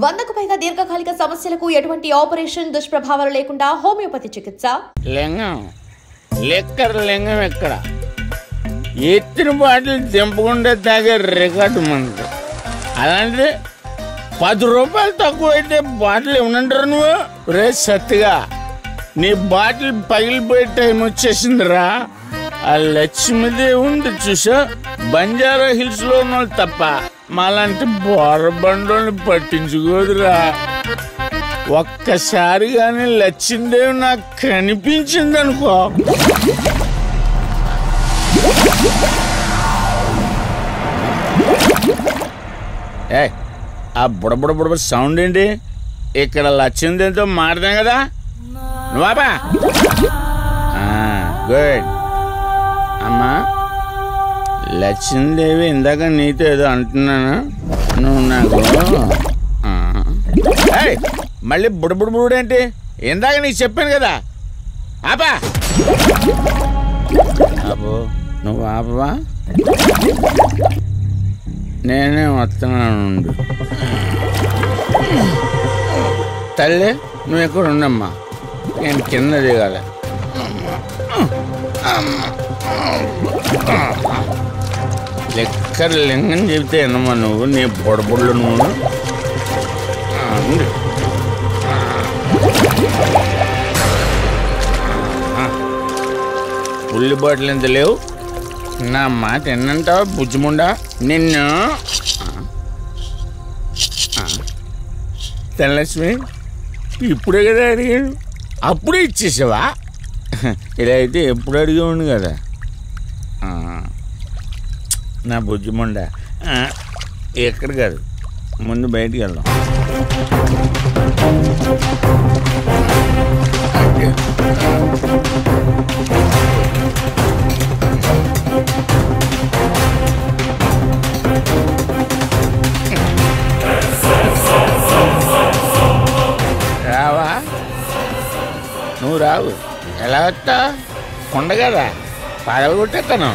100కు పైగా దీర్ఘకాలిక సమస్యలకు ఎటువంటి ఆపరేషన్ దుష్ప్రభావాలు లేకుండా హోమియోపతి చికిత్స. లింగం లింగం ఎక్కడ ఎత్తిన బాటిల్ దింపకుండా తాగే రికార్డు మనకు. అలాంటిది 10 రూపాయలు తక్కువ అయితే బాటిల్ ఏమనంటారు నువ్వు? రే సత్తిగా నీ బాటిల్ పగిలిపోయే టైం వచ్చేసిందిరా. ఆ లక్ష్మీదేవి ఉంది చూసా, బంజారా హిల్స్ లో ఉన్న తప్ప మాలాంటి బోరబండోని పట్టించుకోదురా. ఒక్కసారి కానీ లక్ష్మీదేవి నాకు కనిపించింది అనుకో, ఆ బుడబుడ సౌండ్ ఏంటి? ఇక్కడ లక్ష్మీదేవితో మాట్లాడాం కదా నువ్వా? గుడ్ అమ్మా. లక్ష్మీదేవి ఇందాక నీతో ఏదో అంటున్నాను, నువ్వు నాకు మళ్ళీ బుడబుడేంటి? ఇందాక నీకు చెప్పాను కదా ఆపా. ఆపో, నువ్వు ఆపవా? నేనే వస్తున్నాను. తల్లి నువ్వు ఎక్కడ ఉండమ్మా, నేను కింద దిగాలి. లెక్కర్ లింగం చెబితే ఎన్నమ్మా నువ్వు, నీ బొడబుళ్ళు నువ్వు. ఉల్లి బాటిల్ ఎంత లేవు, నా మాట ఎన్నంటావా బుజ్జిముండా నిన్ను? ధనలక్ష్మి ఇప్పుడే కదా అడిగాడు, అప్పుడే ఇచ్చేసావా? ఇలా అయితే ఎప్పుడు అడిగేవాడు కదా నా బుజ్జిముండా. ఎక్కడ కాదు, ముందు బయటికి వెళ్దాం. రావా? నువ్వు రావు, ఎలా వస్తా? కొండ కదా, పడవ కొట్టేస్తాను.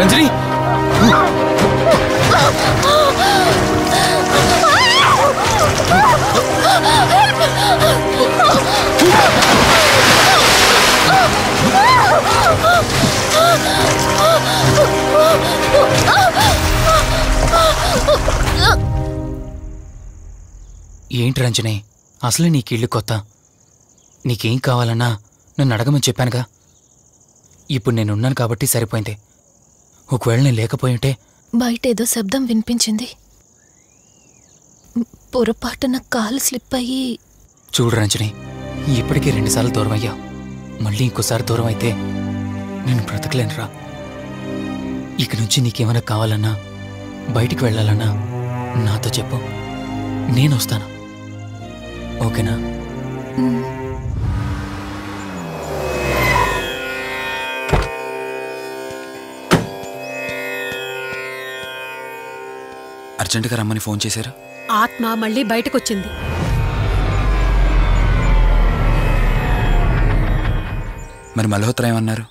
రంజని ఏంటి రంజని, అసలే నీకిళ్ళు కొత్త. నీకేం కావాలన్నా నన్ను అడగమని చెప్పానుగా. ఇప్పుడు నేనున్నాను కాబట్టి సరిపోయింది. ఒకవేళ నేను లేకపోయింటే బయట ఏదో శబ్దం వినిపించింది. పొరపాటున కాలు స్లిప్ అయ్యి. చూడు రంజని, ఇప్పటికే 2 సార్లు దూరం అయ్యా. మళ్ళీ ఇంకోసారి దూరం అయితే నేను బ్రతకలేనురా. ఇక నుంచి నీకేమైనా కావాలన్నా, బయటికి వెళ్ళాలన్నా నాతో చెప్పు, నేను వస్తాను. ఓకేనా? అర్జెంటుగా రమ్మని ఫోన్ చేశారు. ఆత్మ మళ్ళీ బయటకొచ్చింది. మరి మల్హోత్రా ఏమన్నారు?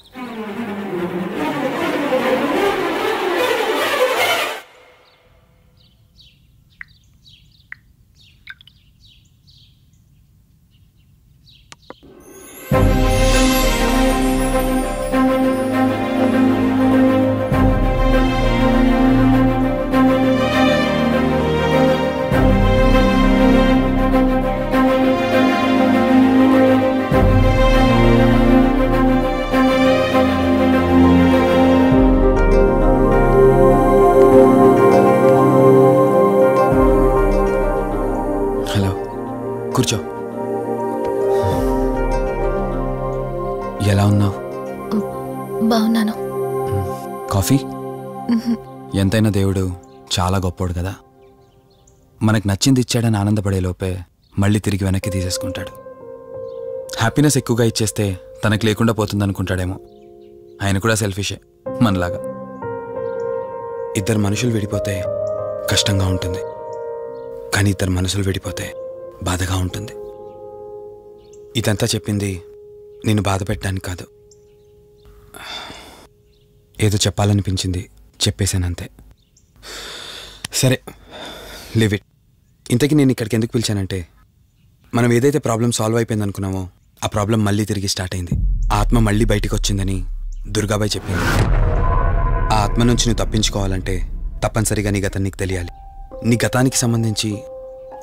కూర్చో. ఎలా ఉన్నావు? బాగున్నాను. కాఫీ? ఎంతైనా దేవుడు చాలా గొప్పోడు కదా. మనకు నచ్చింది ఇచ్చాడని ఆనందపడే లోపే మళ్ళీ తిరిగి వెనక్కి తీసేసుకుంటాడు. హ్యాపీనెస్ ఎక్కువగా ఇచ్చేస్తే తనకు లేకుండా పోతుందనుకుంటాడేమో. ఆయన కూడా సెల్ఫిషే మనలాగా. ఇద్దరు మనుషులు విడిపోతే కష్టంగా ఉంటుంది, కానీ ఇద్దరు మనసులు విడిపోతే బాధగా ఉంటుంది. ఇదంతా చెప్పింది నేను బాధ పెట్టడానికి కాదు. ఏదో చెప్పాలనిపించింది, చెప్పేశానంతే. సరే, లివ్ ఇట్. ఇంతకీ నేను ఇక్కడికి ఎందుకు పిలిచానంటే, మనం ఏదైతే ప్రాబ్లం సాల్వ్ అయిపోయింది అనుకున్నామో ఆ ప్రాబ్లం మళ్ళీ తిరిగి స్టార్ట్ అయింది. ఆత్మ మళ్ళీ బయటికి వచ్చిందని దుర్గాబాయ్ చెప్పింది. ఆ ఆత్మ నుంచి నువ్వు తప్పించుకోవాలంటే తప్పనిసరిగా నీ గతం నీకు తెలియాలి. నీ గతానికి సంబంధించి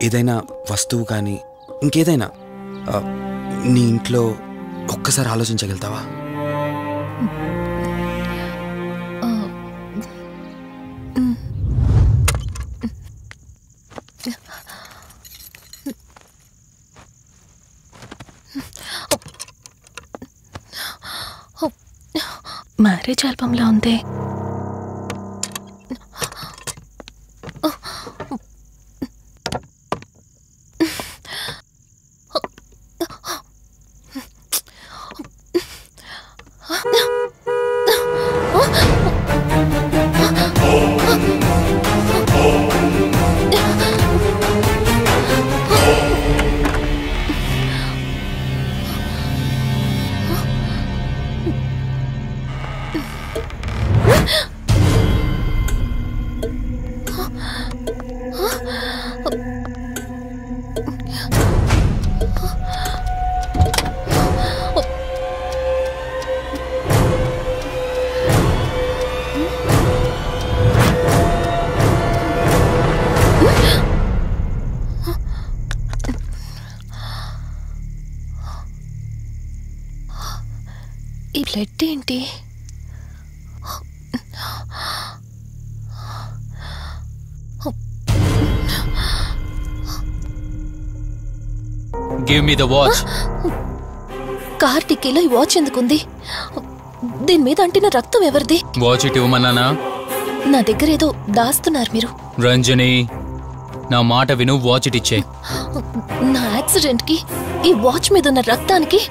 ఏదైనా వస్తువు కానీ ఇంకేదైనా నీ ఇంట్లో ఒక్కసారి ఆలోచించగలుగుతావా? మ్యారేజ్ ఆల్బంలా ఉంది. ఈ బ్లడ్ ఏంటి? Give me the watch. Car టిక్కీలో ఈ వాచ్ ఎందుకుంది? దీని మీద అంటిన రక్తం ఎవరిది? వాచ్ ఇటు ఇవ్వమన్నానా? నా దగ్గర ఏదో దాస్తున్నారు మీరు. రంజని, నా మాట విను, వాచ్ ఇటు ఇచ్చే. నా యాక్సిడెంట్ కి, ఈ వాచ్ మీద ఉన్న రక్తానికి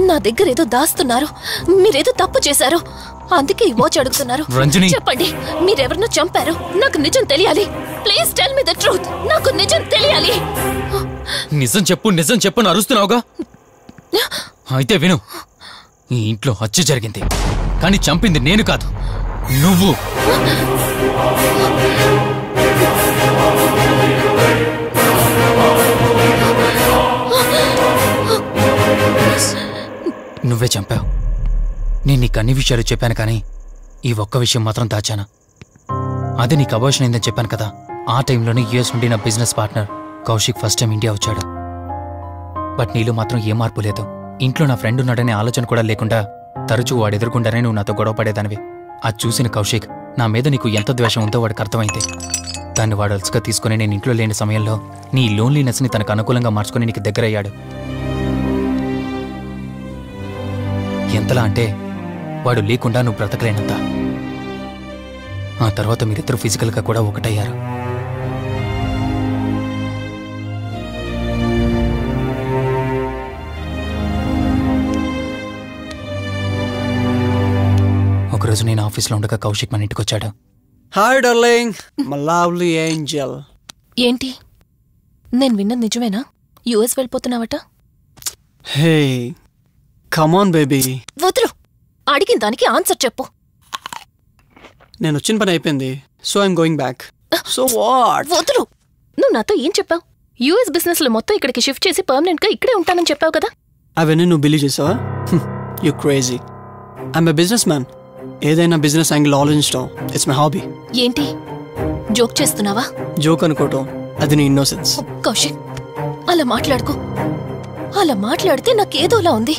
నా దగ్గర ఏదో దాస్తున్నారు. మీరేదో తప్పు చేశారు, అందుకే ఈ వాచ్ అడుగుతున్నారు. రంజని, చెప్పండి, మీరెవరినో చంపారు. నాకు నిజం తెలియాలి. Please tell me the truth. నాకు నిజం తెలియాలి. నిజం చెప్పు, నిజం చెప్పు అని అరుస్తున్నావుగా. అయితే విను, ఈ ఇంట్లో హత్య జరిగింది, కానీ చంపింది నేను కాదు, నువ్వు. నువ్వే చంపావు. నేను నీకు అన్ని విషయాలు చెప్పాను, కానీ ఈ ఒక్క విషయం మాత్రం దాచాను. అదే నీకు అబార్షన్ అయిందని చెప్పాను కదా. ఆ టైంలోనే యూఎస్ నుండి నా business partner Kaushik first time India వచ్చాడు. బట్ నీలో మాత్రం ఏ మార్పు లేదు. ఇంట్లో నా ఫ్రెండ్ ఉన్నాడనే ఆలోచన కూడా లేకుండా తరచూ వాడు ఎదుర్కొంటానే నువ్వు నాతో గొడవ పడేదానివి. అది చూసిన కౌశిక్ నా మీద నీకు ఎంత ద్వేషం ఉందో వాడికి అర్థమైంది. దాన్ని వాడు అలసిగా తీసుకుని నేను ఇంట్లో లేని సమయంలో నీ లోన్లీనెస్ని తనకు అనుకూలంగా మార్చుకుని నీకు దగ్గరయ్యాడు. ఎంతలా అంటే వాడు లేకుండా నువ్వు బ్రతకలేనంత. ఆ తర్వాత మీరిద్దరు ఫిజికల్గా కూడా ఒకటయ్యారు. ఒకరోజు నేను ఆఫీస్లో ఉండగా కౌశిక్ మన ఇంటికి వచ్చాడు. Hi darling, my lovely angel. ఏంటి, నేను విన్నది నిజమేనా? యుఎస్ వెళ్ళిపోతున్నావట? Hey come on baby. వదులు, అడిగిన దానికి ఆన్సర్ చెప్పు. నేను వచ్చిన పని అయిపోయింది, so I'm going back. So what? వదులు. నువ్వు నాతో ఏం చెప్పావు? యుఎస్ బిజినెస్ లో మొత్తం ఇక్కడికి షిఫ్ట్ చేసి పర్మనెంట్ గా ఇక్కడే ఉంటానని చెప్పావు కదా. అవన్నీ నువ్వు బిలీవ్ చేసావా? You crazy. I'm a business man. ఏదైనా బిజినెస్ యాంగిల్ ఆలోచించడం ఇట్స్ మై హాబీ. ఏంటి, జోక్ చేస్తున్నావా? జోక్ అనుకోవటం అది నీ ఇన్నోసెన్స్. కౌశిక్, అలా మాట్లాడుకో. అలా మాట్లాడితే నాకేదోలా ఉంది.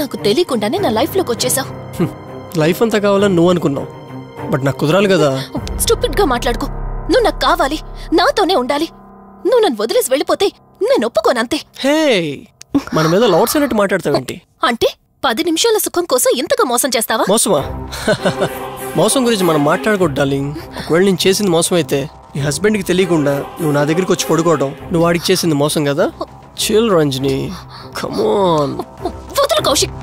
నాకు తెలియకుండానే నా లైఫ్ లోకి వచ్చేసావు. లైఫ్ అంతా కావాలని నువ్వు అనుకున్నావు, బట్ నాకు కుదరాలి కదా. స్టూపిడ్ గా మాట్లాడుకో. నువ్వు నాకు కావాలి, నాతోనే ఉండాలి. నువ్వు నన్ను వదిలేసి వెళ్ళిపోతే నేను ఒప్పుకోనంతే. హే, మన మీద లవర్స్ అన్నట్టు మాట్లాడతావేంటి? అంటే 10 నిమిషాల సుఖం కోసం ఇంతగా మోసం చేస్తావా? మోసమా? మోసం గురించి మనం మాట్లాడకూడదు డార్లింగ్. ఒకవేళ నేను చేసింది మోసం అయితే నీ హస్బెండ్కి తెలియకుండా నువ్వు నా దగ్గరికి వచ్చి పడుకోవడం నువ్వు వాడికి చేసింది మోసం కదా. Chill Ranjani, come on. వదులు కౌశిక్,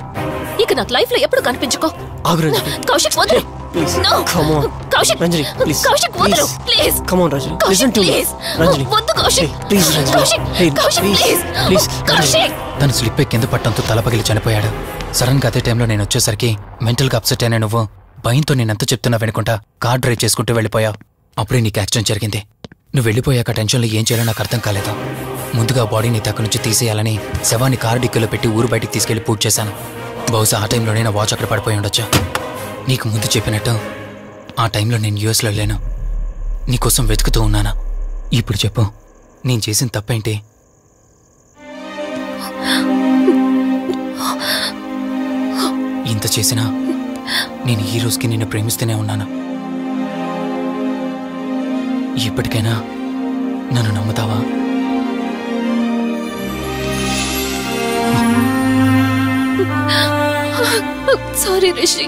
ఇక నాకు లైఫ్ లో ఎప్పుడు కనిపించుకో. ఆగు రంజని. కౌశిక్ వదులు. Please No. Come on. Kaushik, Ranjani please. Kaushik వదులు please. Come on Ranjani, Kaushik listen to me. Please. Ranjani వద్దు Kaushik. Please Ranjani. Kaushik, hey Kaushik please please. Please. Kaushik. తను స్లిప్ అయి కింద పట్టడంతో తల పగిలి చనిపోయాడు. సడన్ గా అదే టైంలో నేను వచ్చేసరికి మెంటల్ గా అప్సెట్ అయినా నువ్వు భయంతో నేనెంత చెప్తున్నా వెనుకుంటా కార్ డ్రైవ్ చేసుకుంటూ వెళ్ళిపోయావు. అప్పుడే నీకు యాక్సిడెంట్ జరిగింది. నువ్వు వెళ్ళిపోయాక టెన్షన్లో ఏం చేయాలో నాకు అర్థం కాలేదు. ముందుగా బాడీని దగ్గర నుంచి తీసేయాలని శవాన్ని కారు డిక్కీలో పెట్టి ఊరు బయటికి తీసుకెళ్లి పూజ చేశాను. బహుశా ఆ టైంలోనే నా వాచ్ అక్కడ పడిపోయి ఉండొచ్చు. నీకు ముందు చెప్పినట్టు ఆ టైంలో నేను యూఎస్లో లేను. నీకోసం వెతుకుతూ ఉన్నాను. ఇప్పుడు చెప్పు, నేను చేసిన తప్పేంటి? ఇంత చేసినా నేను ఈ రోజుకి నిన్ను ప్రేమిస్తూనే ఉన్నాను. ఇప్పటికైనా నన్ను నమ్ముతావా? సారీ రిషి.